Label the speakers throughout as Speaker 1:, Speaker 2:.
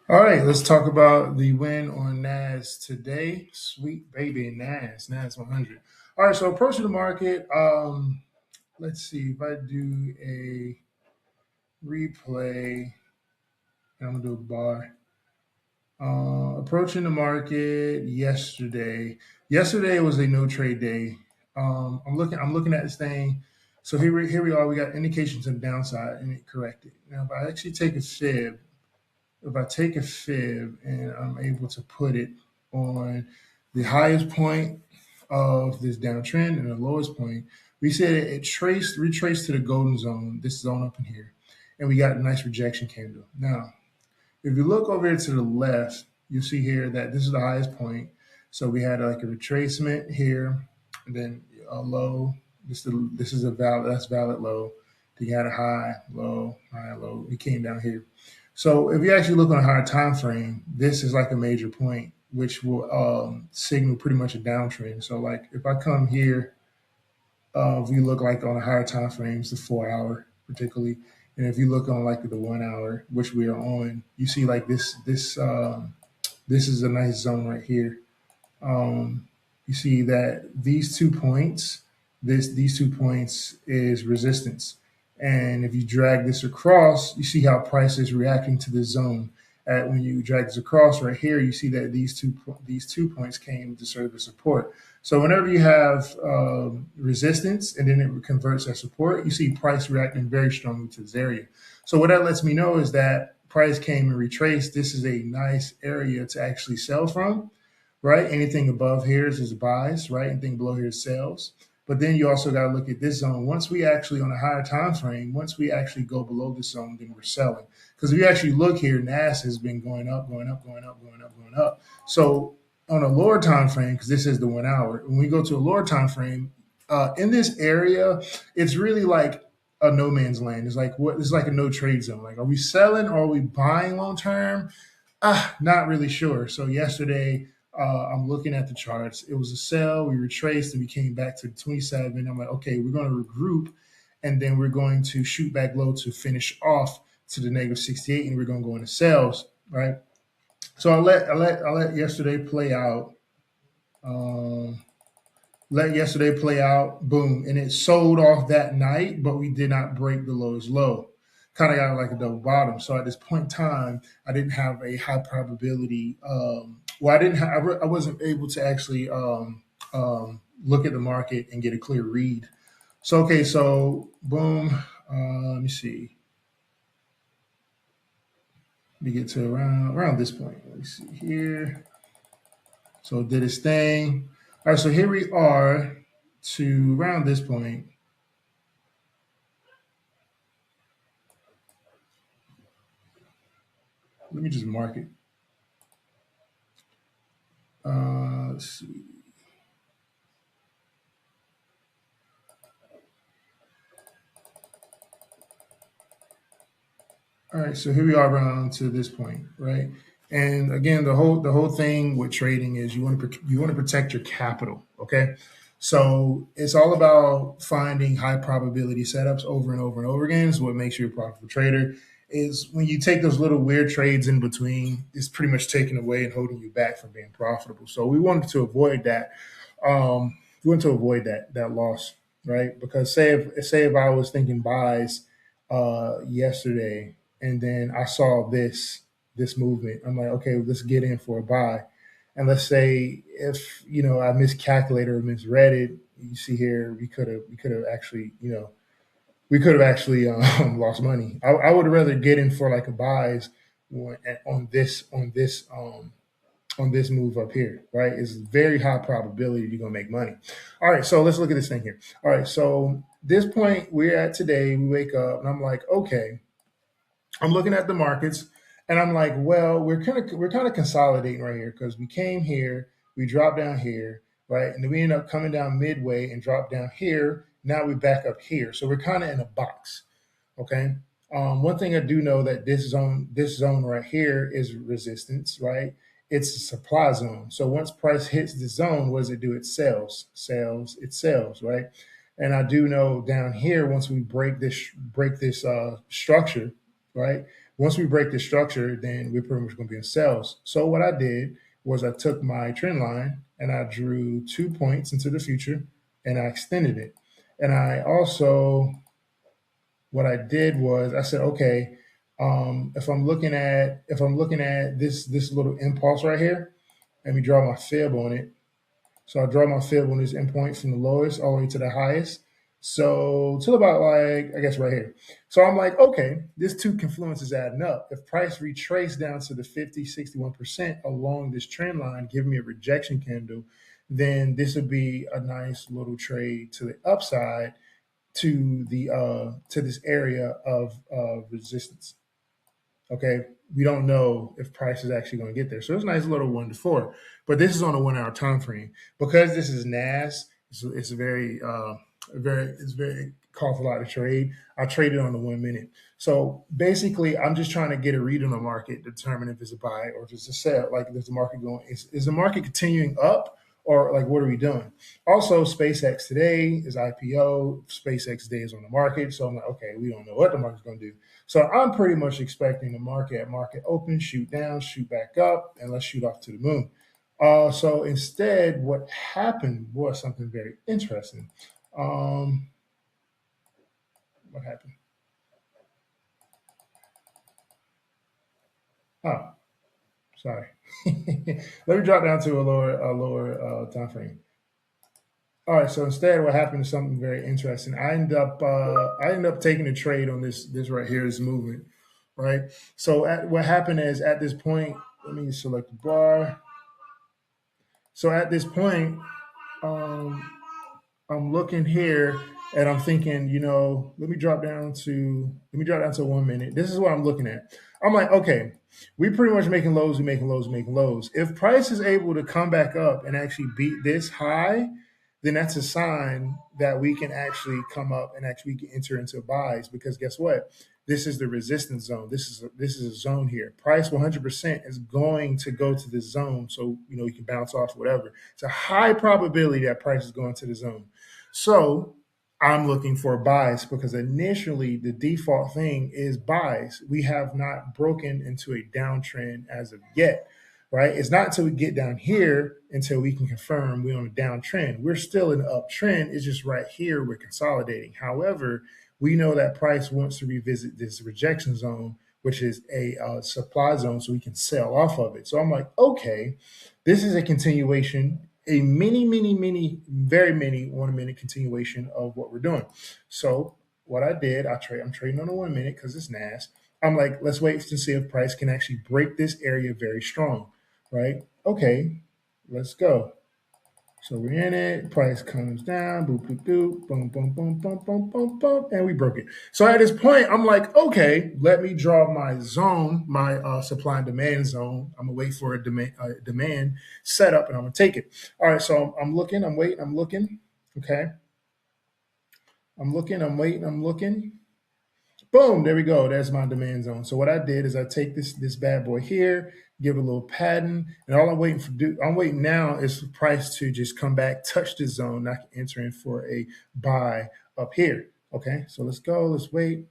Speaker 1: All right, let's talk about the win on NAS today. Sweet baby NAS 100. All right, so approaching the market. Let's see if I do a replay. I'm gonna do a bar. Approaching the market yesterday. Yesterday was a no trade day. I'm looking at this thing. So here we are. We got indications of downside, and it corrected. Now, if I actually take a fib, if I take a fib and I'm able to put it on the highest point of this downtrend and the lowest point, we said it retraced to the golden zone, this zone up in here, and we got a nice rejection candle. Now, if you look over here to the left, you see here that this is the highest point. So we had like a retracement here, and then a low. This is a valid, that's valid low. Then you had a high, low, high, low. We came down here. So if you actually look on a higher time frame, this is like a major point, which will signal pretty much a downtrend. So like if I come here, if you look like on a higher time frames, the 4 hour particularly, and if you look on like the 1 hour, which we are on, you see like this is a nice zone right here. You see that these 2 points is resistance. And if you drag this across, you see how price is reacting to this zone. When you drag this across right here, you see that these 2 points came to serve as support. So whenever you have resistance and then it converts as support, you see price reacting very strongly to this area. So what that lets me know is that price came and retraced. This is a nice area to actually sell from, right? Anything above here is buys, right? Anything below here is sells. But then you also got to look at this zone. Once we actually on a higher time frame, once we actually go below this zone, then we're selling. Because if you actually look here, NAS has been going up, going up, going up, going up, going up. So on a lower time frame, because this is the 1 hour, when we go to a lower time frame, in this area, it's really like a no man's land. It's like what? It's like a no trade zone. Like, are we selling or are we buying long term? Not really sure. So yesterday, I'm looking at the charts. It was a sell. We retraced and we came back to 27. I'm like, okay, we're going to regroup, and then we're going to shoot back low to finish off to the negative 68, and we're going to go into sales, right? So I let yesterday play out. Um, Let yesterday play out. Boom, and it sold off that night, but we did not break the lowest low. Kind of got like a double bottom. So at this point in time, I didn't have a high probability. Well, I didn't. I wasn't able to actually look at the market and get a clear read. So okay, so boom. Let me see. Let me get to around this point. Let me see here. So it did its thing. All right, so here we are to around this point. Let me just mark it. Let's see. All right, so here we are around to this point, right? And again, the whole thing with trading is you want to protect your capital, okay? So it's all about finding high probability setups over and over and over again. Is what makes you a profitable trader. Is when you take those little weird trades in between, it's pretty much taken away and holding you back from being profitable. So we wanted to avoid that. We want to avoid that loss, right? Because say if I was thinking buys yesterday and then I saw this movement. I'm like, okay, let's get in for a buy. And let's say if I miscalculated or misread it, you see here we could have actually lost money. I would rather get in for like a buys on this move up here, right? It's very high probability you're gonna make money. All right, so let's look at this thing here. All right, so this point we're at today, we wake up and I'm like, okay, I'm looking at the markets and I'm like, well, we're kind of consolidating right here because we came here, we dropped down here, right? And then we end up coming down midway and drop down here. Now we back up here. So we're kind of in a box. Okay. One thing I do know that this zone right here is resistance, right? It's a supply zone. So once price hits the zone, what does it do? It sells, it sells, right? And I do know down here, once we break this structure, right? Once we break the structure, then we're pretty much going to be in sales. So what I did was I took my trend line and I drew 2 points into the future and I extended it. And I also, what I did was I said, okay, if I'm looking at this little impulse right here, let me draw my fib on it. So I draw my fib on this endpoint from the lowest all the way to the highest. So till about like, I guess right here. So I'm like, okay, this two confluence is adding up. If price retrace down to the 50, 61% along this trend line, give me a rejection candle, then this would be a nice little trade to the upside to this area of resistance. Okay, we don't know if price is actually going to get there. So it's a nice little 1 to 4, but this is on a 1 hour time frame because this is NAS. It's very cost a lot to trade. I traded on the 1 minute. So basically, I'm just trying to get a read on the market, determine if it's a buy or if it's a sell. Like, is the market going? Is the market continuing up? Or like, what are we doing? Also, SpaceX today is IPO. SpaceX day is on the market. So I'm like, okay, we don't know what the market's going to do. So I'm pretty much expecting the market at market open, shoot down, shoot back up, and let's shoot off to the moon. So instead, what happened was something very interesting. What happened? Oh, sorry. Let me drop down to a lower time frame. All right. So instead, what happened is something very interesting. I end up taking a trade on this right here, this movement, right? So what happened is at this point, let me select the bar. So at this point, um, I'm looking here and I'm thinking, let me drop down to 1 minute. This is what I'm looking at. I'm like, okay, we pretty much making lows, we making lows, making lows. If price is able to come back up and actually beat this high, then that's a sign that we can actually come up and actually enter into buys because guess what? This is the resistance zone. This is a zone here. Price 100% is going to go to this zone, so you can bounce off whatever. It's a high probability that price is going to the zone. So I'm looking for buys because initially the default thing is buys. We have not broken into a downtrend as of yet, right? It's not until we get down here until we can confirm we're on a downtrend. We're still in an uptrend. It's just right here we're consolidating. However, we know that price wants to revisit this rejection zone, which is a supply zone, so we can sell off of it. So I'm like, okay, this is a continuation, a mini, very mini 1 minute continuation of what we're doing. So what I did, I'm trading on a 1 minute because it's NAS. I'm like, let's wait to see if price can actually break this area very strong, right? Okay, let's go. So we're in it. Price comes down. Boop, boop, boop. Boom, boom, boom, boom, boom, boom, boom. And we broke it. So at this point, I'm like, okay, let me draw my zone, my supply and demand zone. I'm going to wait for a demand setup and I'm going to take it. All right. So I'm looking, I'm waiting, I'm looking. Okay. I'm looking, I'm waiting, I'm looking. Boom, there we go. There's my demand zone. So what I did is I take this bad boy here, give it a little pattern, and all I'm waiting now is for price to just come back, touch the zone, and I can enter in for a buy up here. Okay, so let's go. Let's wait.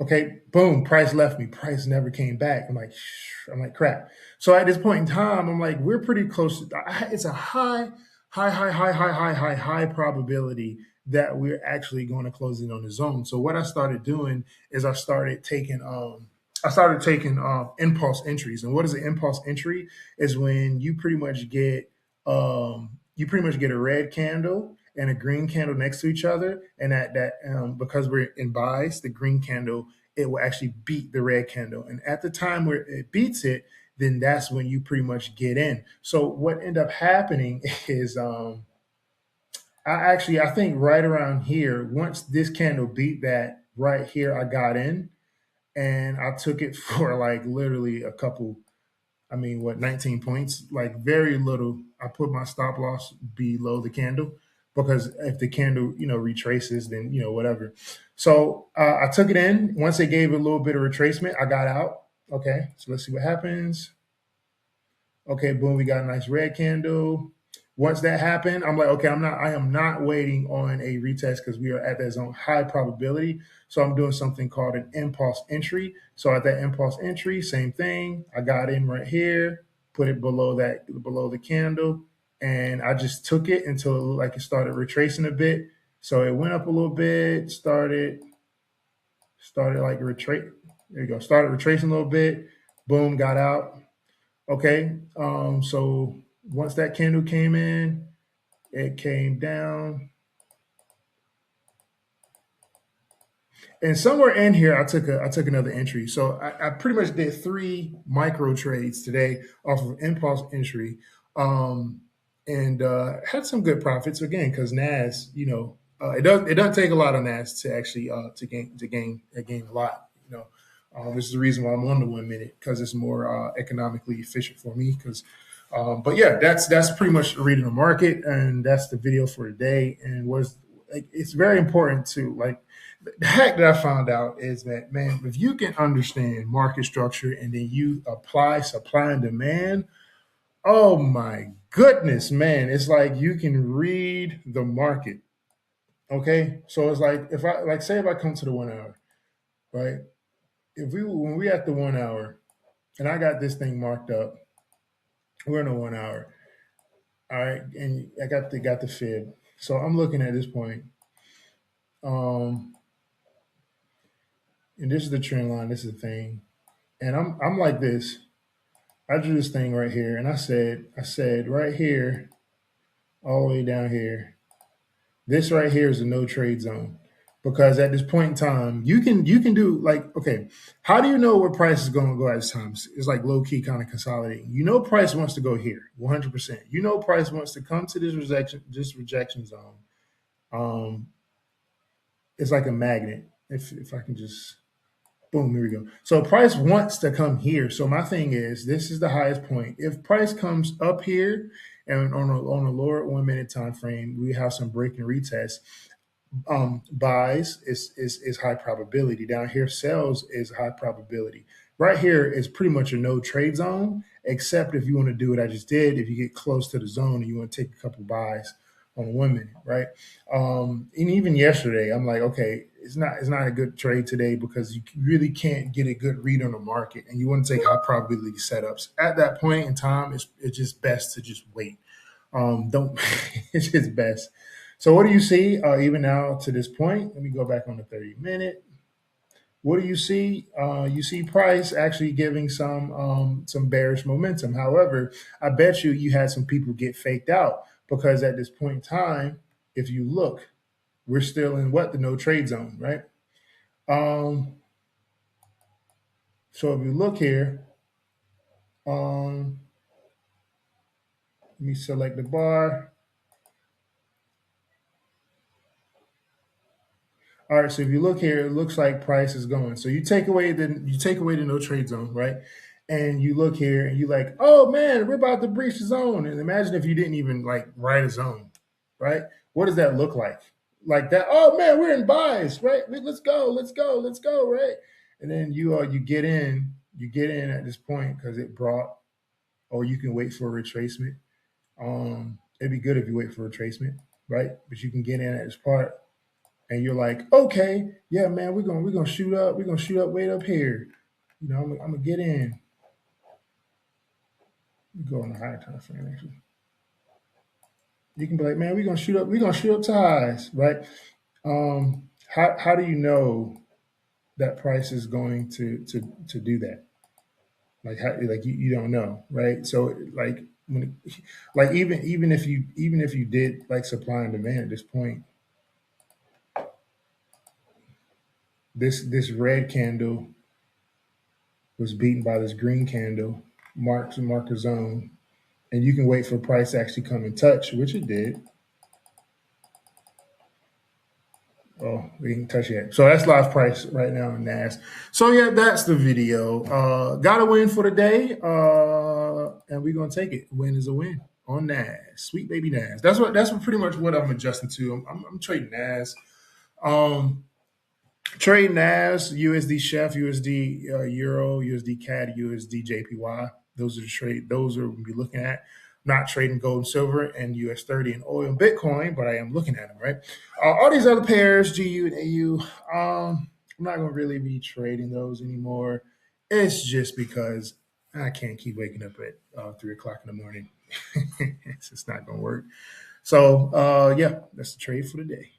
Speaker 1: Okay, boom, price left me. Price never came back. I'm like, crap. So at this point in time, I'm like, we're pretty close. It's a high probability that we're actually going to close in on the zone. So what I started doing is I started taking impulse entries. And what is an impulse entry? Is when you pretty much get a red candle and a green candle next to each other, and that because we're in buys, the green candle it will actually beat the red candle, and at the time where it beats it, then that's when you pretty much get in. So what ended up happening is I think right around here, once this candle beat that right here, I got in and I took it for like literally a couple. I mean, what, 19 points? Like very little. I put my stop loss below the candle because if the candle, retraces, then, whatever. So I took it in. Once it gave a little bit of retracement, I got out. Okay, so let's see what happens. Okay, boom, we got a nice red candle. Once that happened, I'm like, okay, I am not waiting on a retest because we are at that zone high probability. So I'm doing something called an impulse entry. So at that impulse entry, same thing. I got in right here, put it below the candle, and I just took it until it looked like it started retracing a bit. So it went up a little bit, started like retrace. There you go. Started retracing a little bit. Boom, got out. Okay. So once that candle came in, it came down. And somewhere in here, I took another entry. So I pretty much did 3 micro trades today off of impulse entry, and had some good profits again because NAS, it doesn't take a lot of NAS to actually gain a lot. This is the reason why I'm on the 1 minute because it's more economically efficient for me. But yeah, that's pretty much reading the market, and that's the video for today. And was like, it's very important to like the hack that I found out is that, man, if you can understand market structure and then you apply supply and demand, oh my goodness, man, it's like you can read the market. Okay, so it's like if I like say if I come to the 1 hour, right? If we when we at the 1 hour and I got this thing marked up, we're in the 1 hour, all right, and I got the fib. So I'm looking at this point, um, and this is the trend line. This is the thing, and I'm like this. I drew this thing right here, and I said right here, all the way down here, this right here is a no trade zone, because at this point in time, you can do like, okay, how do you know where price is going to go at this time? It's like low key kind of consolidating. You know, price wants to go here, 100%. You know, price wants to come to this rejection zone. Um, it's like a magnet. If I can just boom, here we go. So price wants to come here. So my thing is, this is the highest point. If price comes up here and on a lower 1 minute time frame, we have some break and retest. Buys is high probability. Down here, sells is high probability. Right here is pretty much a no trade zone, except if you want to do what I just did. If you get close to the zone and you want to take a couple buys on 1 minute, right? And even yesterday, I'm like, okay, it's not a good trade today because you really can't get a good read on the market, and you want to take high probability setups at that point in time. It's just best to just wait. Don't it's just best. So what do you see even now to this point? Let me go back on the 30 minute. What do you see? You see price actually giving some bearish momentum. However, I bet you had some people get faked out because at this point in time, if you look, we're still in what, the no trade zone, right? Um, so if you look here, um, let me select the bar. All right, so if you look here, it looks like price is going. So you take away the no trade zone, right? And you look here and you like, oh man, we're about to breach the zone. And imagine if you didn't even like write a zone, right? What does that look like? Like that, oh man, we're in buys, right? Let's go, let's go, let's go, right? And then you get in at this point because it brought, or you can wait for a retracement. It'd be good if you wait for a retracement, right? But you can get in at this part and you're like, okay, yeah, man, we're gonna shoot up, way up here. I'm gonna get in. We go on the higher time frame actually. You can be like, man, we're gonna shoot up to highs, right? How do you know that price is going to do that? Like you don't know, right? So like like even if you did like supply and demand at this point, this red candle was beaten by this green candle, marker zone, and you can wait for price to actually come in touch, which it did. Oh, we didn't touch yet. So that's live price right now in NAS. So yeah, that's the video. Got a win for the day, and we're gonna take it. Win is a win on NAS. Sweet baby NAS. That's pretty much what I'm adjusting to. I'm trading NAS. Um, Trade NAS, USD Chef, USD Euro, USD CAD, USD JPY. Those are the trade. Those are we'll be looking at. not trading gold and silver and US 30 and oil and Bitcoin, but I am looking at them, right? All these other pairs, GU and AU, I'm not going to really be trading those anymore. It's just because I can't keep waking up at 3 o'clock in the morning. It's just not going to work. So, yeah, that's the trade for the day.